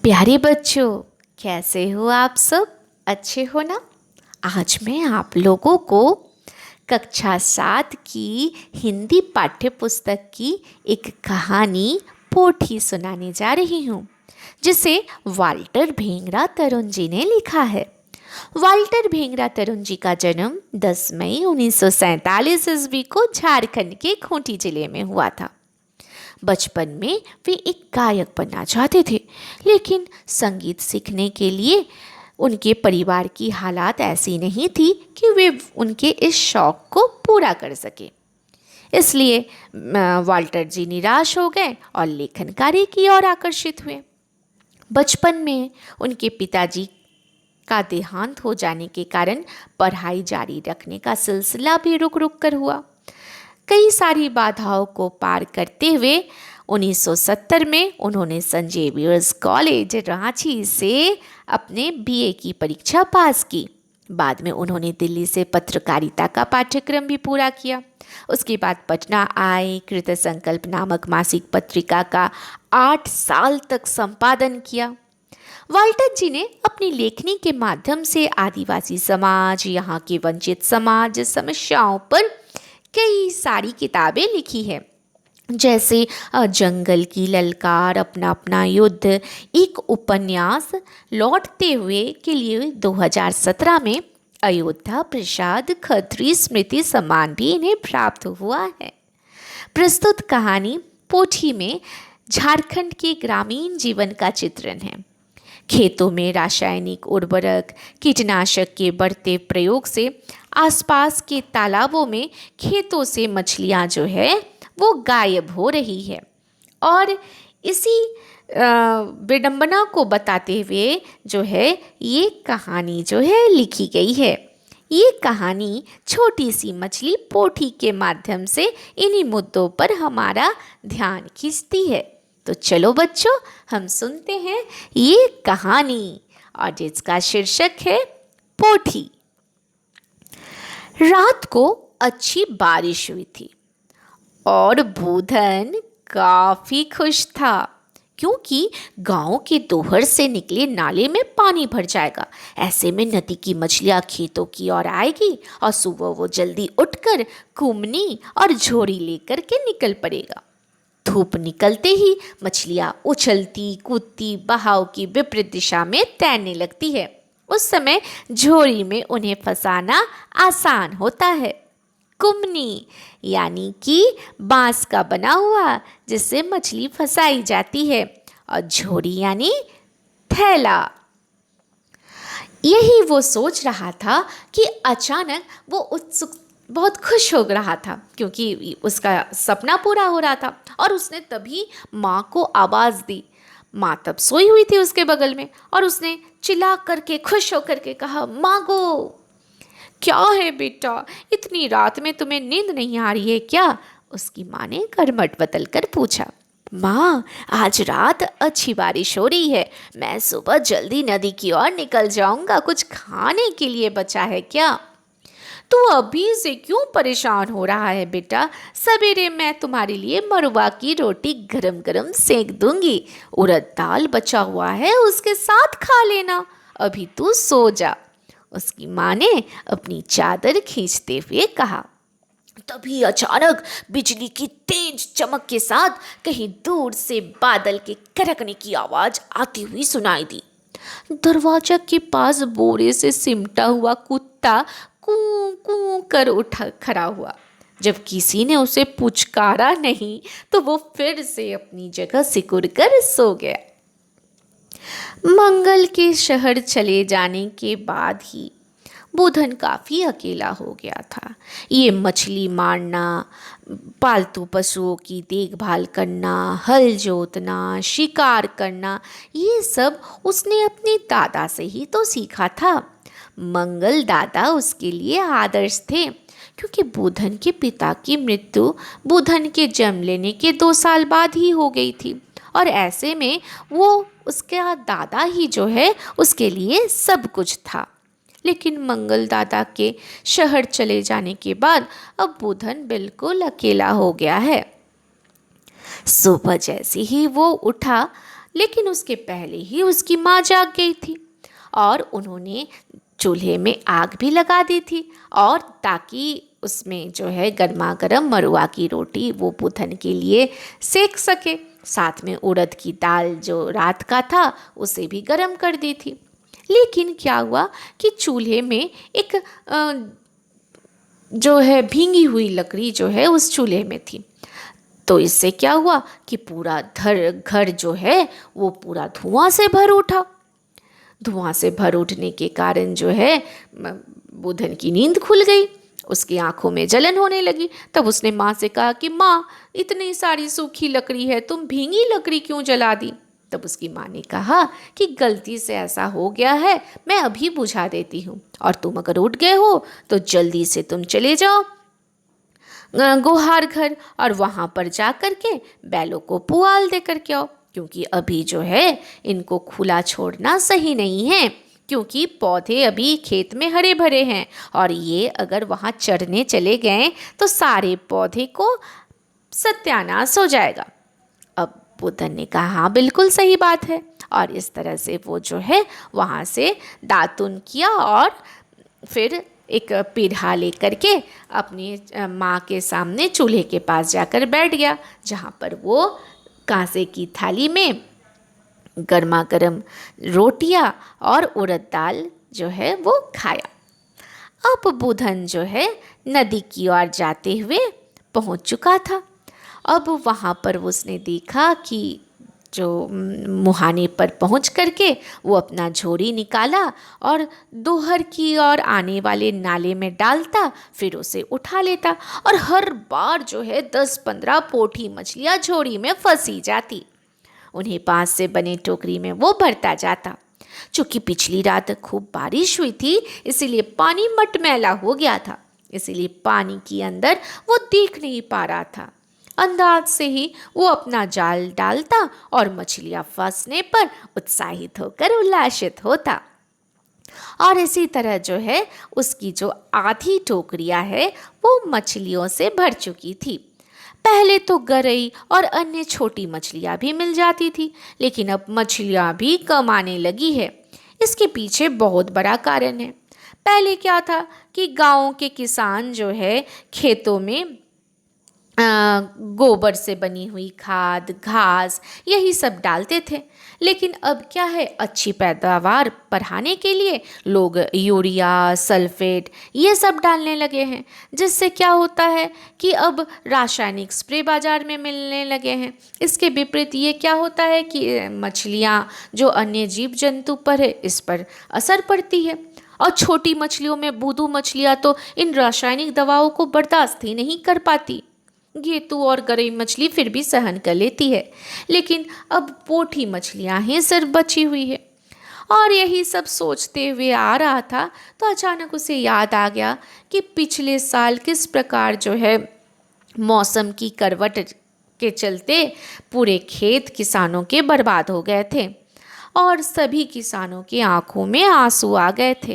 प्यारे बच्चों, कैसे हो आप सब? अच्छे हो ना? आज मैं आप लोगों को कक्षा 7 की हिंदी पाठ्य पुस्तक की एक कहानी पोथी सुनाने जा रही हूँ, जिसे वाल्टर भेंगरा तरुण जी ने लिखा है। वाल्टर भेंगरा तरुण जी का जन्म 10 मई 1947 ईस्वी को झारखंड के खूंटी जिले में हुआ था। बचपन में वे एक गायक बनना चाहते थे, लेकिन संगीत सीखने के लिए उनके परिवार की हालात ऐसी नहीं थी कि वे उनके इस शौक को पूरा कर सके। इसलिए वाल्टर जी निराश हो गए और लेखन कार्य की ओर आकर्षित हुए। बचपन में उनके पिताजी का देहांत हो जाने के कारण पढ़ाई जारी रखने का सिलसिला भी रुक रुक कर हुआ। कई सारी बाधाओं को पार करते हुए 1970 में उन्होंने सेंट जेवियर्स कॉलेज रांची से अपने बीए की परीक्षा पास की। बाद में उन्होंने दिल्ली से पत्रकारिता का पाठ्यक्रम भी पूरा किया। उसके बाद पटना आए, कृत संकल्प नामक मासिक पत्रिका का 8 साल तक संपादन किया। वाल्टर जी ने अपनी लेखनी के माध्यम से आदिवासी समाज, यहाँ के वंचित समाज समस्याओं पर कई सारी किताबें लिखी है, जैसे जंगल की ललकार, अपना अपना युद्ध, एक उपन्यास लौटते हुए के लिए 2017 में अयोध्या प्रसाद खत्री स्मृति सम्मान भी इन्हें प्राप्त हुआ है। प्रस्तुत कहानी पोथी में झारखंड के ग्रामीण जीवन का चित्रण है। खेतों में रासायनिक उर्वरक, कीटनाशक के बढ़ते प्रयोग से आसपास के तालाबों में खेतों से मछलियां जो है वो गायब हो रही है, और इसी विडंबना को बताते हुए जो है ये कहानी जो है लिखी गई है। ये कहानी छोटी सी मछली पोथी के माध्यम से इन्हीं मुद्दों पर हमारा ध्यान खींचती है। तो चलो बच्चों, हम सुनते हैं ये कहानी, और जिसका शीर्षक है पोथी। रात को अच्छी बारिश हुई थी और बूधन काफी खुश था, क्योंकि गांव के दोहर से निकले नाले में पानी भर जाएगा। ऐसे में नदी की मछलियां खेतों की ओर आएगी और सुबह वो जल्दी उठकर कुमनी और झोरी लेकर के निकल पड़ेगा। धूप निकलते ही मछलियां उछलती कूदती बहाव की विपरीत दिशा में तैरने लगती है। उस समय झोरी में उन्हें फंसाना आसान होता है। कुमनी यानी कि बांस का बना हुआ जिससे मछली फंसाई जाती है, और झोरी यानी थैला। यही वो सोच रहा था कि अचानक वो उत्सुक बहुत खुश हो रहा था, क्योंकि उसका सपना पूरा हो रहा था, और उसने तभी माँ को आवाज़ दी। माँ तब सोई हुई थी उसके बगल में, और उसने चिल्ला करके खुश होकर के कहा, माँ गो। क्या है बेटा, इतनी रात में तुम्हें नींद नहीं आ रही है क्या? उसकी माँ ने कर्मठ बदल कर पूछा। माँ, आज रात अच्छी बारिश हो रही है, मैं सुबह जल्दी नदी की ओर निकल जाऊंगा, कुछ खाने के लिए बचा है क्या? तू अभी से क्यों परेशान हो रहा है बेटा? सवेरे मैं तुम्हारे लिए मरुआ की रोटी गरम गरम सेक दूंगी, उड़द दाल बचा हुआ है उसके साथ खा लेना, अभी तू सो जा। उसकी माँ ने अपनी चादर खींचते हुए कहा। तभी अचानक बिजली की तेज चमक के साथ कहीं दूर से बादल के कड़कने की आवाज आती हुई सुनाई दी। दरवाजा के पास बोरे से सिमटा हुआ कुत्ता कूं कूं कर उठा खड़ा हुआ। जब किसी ने उसे पुचकारा नहीं तो वो फिर से अपनी जगह सिकुड़ कर सो गया। मंगल के शहर चले जाने के बाद ही बुधन काफ़ी अकेला हो गया था। ये मछली मारना, पालतू पशुओं की देखभाल करना, हल जोतना, शिकार करना, ये सब उसने अपने दादा से ही तो सीखा था। मंगल दादा उसके लिए आदर्श थे, क्योंकि बुधन के पिता की मृत्यु बुधन के जन्म लेने के 2 साल बाद ही हो गई थी, और ऐसे में वो उसका दादा ही जो है उसके लिए सब कुछ था। लेकिन मंगल दादा के शहर चले जाने के बाद अब बुधन बिल्कुल अकेला हो गया है। सुबह जैसे ही वो उठा लेकिन उसके पहले ही उसकी माँ जाग गई थी और उन्होंने चूल्हे में आग भी लगा दी थी, और ताकि उसमें जो है गर्मा गर्म मरुआ की रोटी वो बुधन के लिए सेक सके। साथ में उड़द की दाल जो रात का था उसे भी गर्म कर दी थी। लेकिन क्या हुआ कि चूल्हे में एक जो है भींगी हुई लकड़ी जो है उस चूल्हे में थी। तो इससे क्या हुआ कि पूरा घर जो है वो पूरा धुआं से भर उठा। धुआं से भर उठने के कारण जो है बुधन की नींद खुल गई, उसकी आंखों में जलन होने लगी। तब उसने माँ से कहा कि माँ, इतनी सारी सूखी लकड़ी है, तुम भींगी लकड़ी क्यों जला दी? तब उसकी माँ ने कहा कि गलती से ऐसा हो गया है, मैं अभी बुझा देती हूँ, और तुम अगर उठ गए हो तो जल्दी से तुम चले जाओ गोहार घर, और वहाँ पर जा कर के बैलों को पुआल दे करके आओ, क्योंकि अभी जो है इनको खुला छोड़ना सही नहीं है, क्योंकि पौधे अभी खेत में हरे भरे हैं, और ये अगर वहाँ चरने चले गए तो सारे पौधे को सत्यानाश हो जाएगा। अब बुधन ने कहा हाँ बिल्कुल सही बात है, और इस तरह से वो जो है वहाँ से दातुन किया और फिर एक पीढ़ा लेकर के अपनी माँ के सामने चूल्हे के पास जाकर बैठ गया, जहाँ पर वो कांसे की थाली में गर्मा गर्म रोटियां और उड़द दाल जो है वो खाया। अब बुधन जो है नदी की ओर जाते हुए पहुंच चुका था। अब वहाँ पर उसने देखा कि जो मुहाने पर पहुंच करके वो अपना झोरी निकाला और दोहर की ओर आने वाले नाले में डालता, फिर उसे उठा लेता, और हर बार जो है 10-15 पोठी मछलियाँ झोरी में फंसी जाती। उन्हें बांस से बने टोकरी में वो भरता जाता। चूँकि पिछली रात खूब बारिश हुई थी, इसीलिए पानी मटमैला हो गया था, इसीलिए पानी के अंदर वो देख नहीं पा रहा था। अंदाज से ही वो अपना जाल डालता और मछलियाँ फंसने पर उत्साहित होकर उल्लासित होता। और इसी तरह जो है उसकी जो आधी टोकरियाँ है वो मछलियों से भर चुकी थी। पहले तो गरई और अन्य छोटी मछलियाँ भी मिल जाती थी, लेकिन अब मछलियाँ भी कम आने लगी है। इसके पीछे बहुत बड़ा कारण है। पहले क्या था कि गाँव के किसान जो है खेतों में गोबर से बनी हुई खाद, घास, यही सब डालते थे। लेकिन अब क्या है, अच्छी पैदावार बढ़ाने के लिए लोग यूरिया, सल्फेट ये सब डालने लगे हैं, जिससे क्या होता है कि अब रासायनिक स्प्रे बाज़ार में मिलने लगे हैं। इसके विपरीत ये क्या होता है कि मछलियाँ जो अन्य जीव जंतु पर है इस पर असर पड़ती है, और छोटी मछलियों में बूदू मछलियाँ तो इन रासायनिक दवाओं को बर्दाश्त ही नहीं कर पाती। गेतू और गरई मछली फिर भी सहन कर लेती है, लेकिन अब पोठी मछलियां ही सिर्फ बची हुई है। और यही सब सोचते हुए आ रहा था तो अचानक उसे याद आ गया कि पिछले साल किस प्रकार जो है मौसम की करवट के चलते पूरे खेत किसानों के बर्बाद हो गए थे, और सभी किसानों की आंखों में आंसू आ गए थे।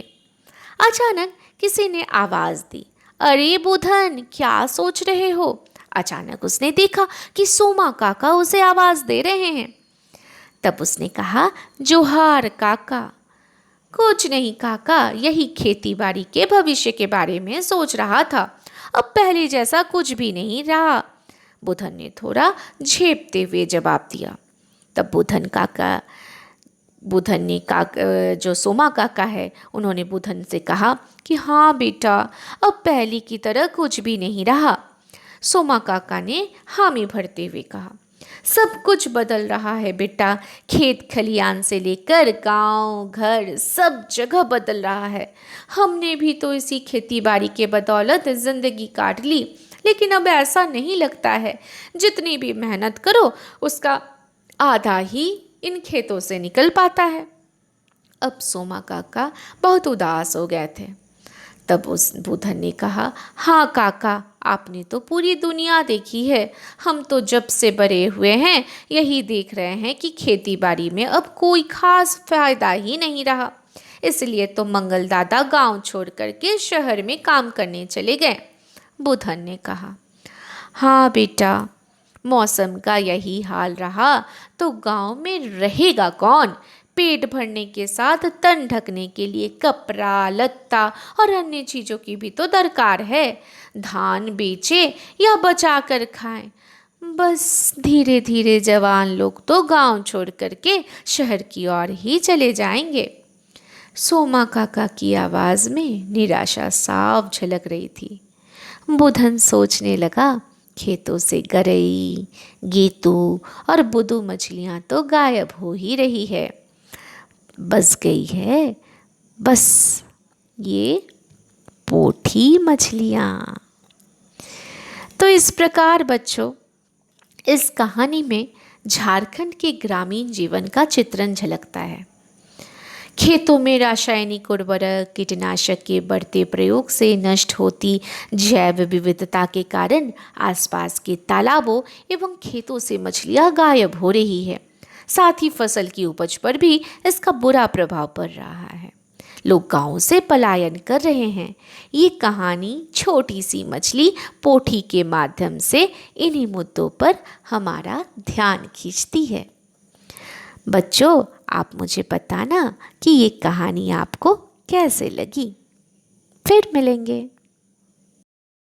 अचानक किसी ने आवाज़ दी, अरे बुधन, क्या सोच रहे हो? अचानक उसने देखा कि सोमा काका उसे आवाज दे रहे हैं। तब उसने कहा, जोहार काका। कुछ नहीं काका, यही खेती बाड़ी के भविष्य के बारे में सोच रहा था। अब पहले जैसा कुछ भी नहीं रहा, बुधन ने थोड़ा झेपते हुए जवाब दिया। तब बुधन ने जो सोमा काका है उन्होंने बुधन से कहा कि हाँ बेटा, अब पहले की तरह कुछ भी नहीं रहा। सोमा काका ने हामी भरते हुए कहा, सब कुछ बदल रहा है बेटा, खेत खलियान से लेकर गांव घर सब जगह बदल रहा है। हमने भी तो इसी खेती बाड़ी के बदौलत जिंदगी काट ली, लेकिन अब ऐसा नहीं लगता है। जितनी भी मेहनत करो उसका आधा ही इन खेतों से निकल पाता है। अब सोमा काका बहुत उदास हो गए थे। तब उस बुधन ने कहा, हाँ काका, आपने तो पूरी दुनिया देखी है। हम तो जब से बड़े हुए हैं यही देख रहे हैं कि खेती बाड़ी में अब कोई खास फायदा ही नहीं रहा। इसलिए तो मंगल दादा गांव छोड़ करके शहर में काम करने चले गए। बुधन ने कहा, हाँ बेटा, मौसम का यही हाल रहा तो गांव में रहेगा कौन। पेट भरने के साथ तन ढकने के लिए कपड़ा लत्ता और अन्य चीज़ों की भी तो दरकार है। धान बेचे या बचा कर खाएं। बस धीरे धीरे जवान लोग तो गांव छोड़ करके शहर की ओर ही चले जाएंगे। सोमा काका की आवाज़ में निराशा साफ झलक रही थी। बुधन सोचने लगा, खेतों से गरई, गेतू और बुदू मछलियाँ तो गायब हो ही रही है। बस गई है बस ये पोठी मछलियाँ। तो इस प्रकार बच्चों, इस कहानी में झारखंड के ग्रामीण जीवन का चित्रण झलकता है। खेतों में रासायनिक उर्वरक कीटनाशक के बढ़ते प्रयोग से नष्ट होती जैव विविधता के कारण आसपास के तालाबों एवं खेतों से मछलियां गायब हो रही है। साथ ही फसल की उपज पर भी इसका बुरा प्रभाव पड़ रहा है। लोग गांव से पलायन कर रहे हैं। ये कहानी छोटी सी मछली पोठी के माध्यम से इन्हीं मुद्दों पर हमारा ध्यान खींचती है। बच्चों, आप मुझे बताना कि ये कहानी आपको कैसे लगी। फिर मिलेंगे।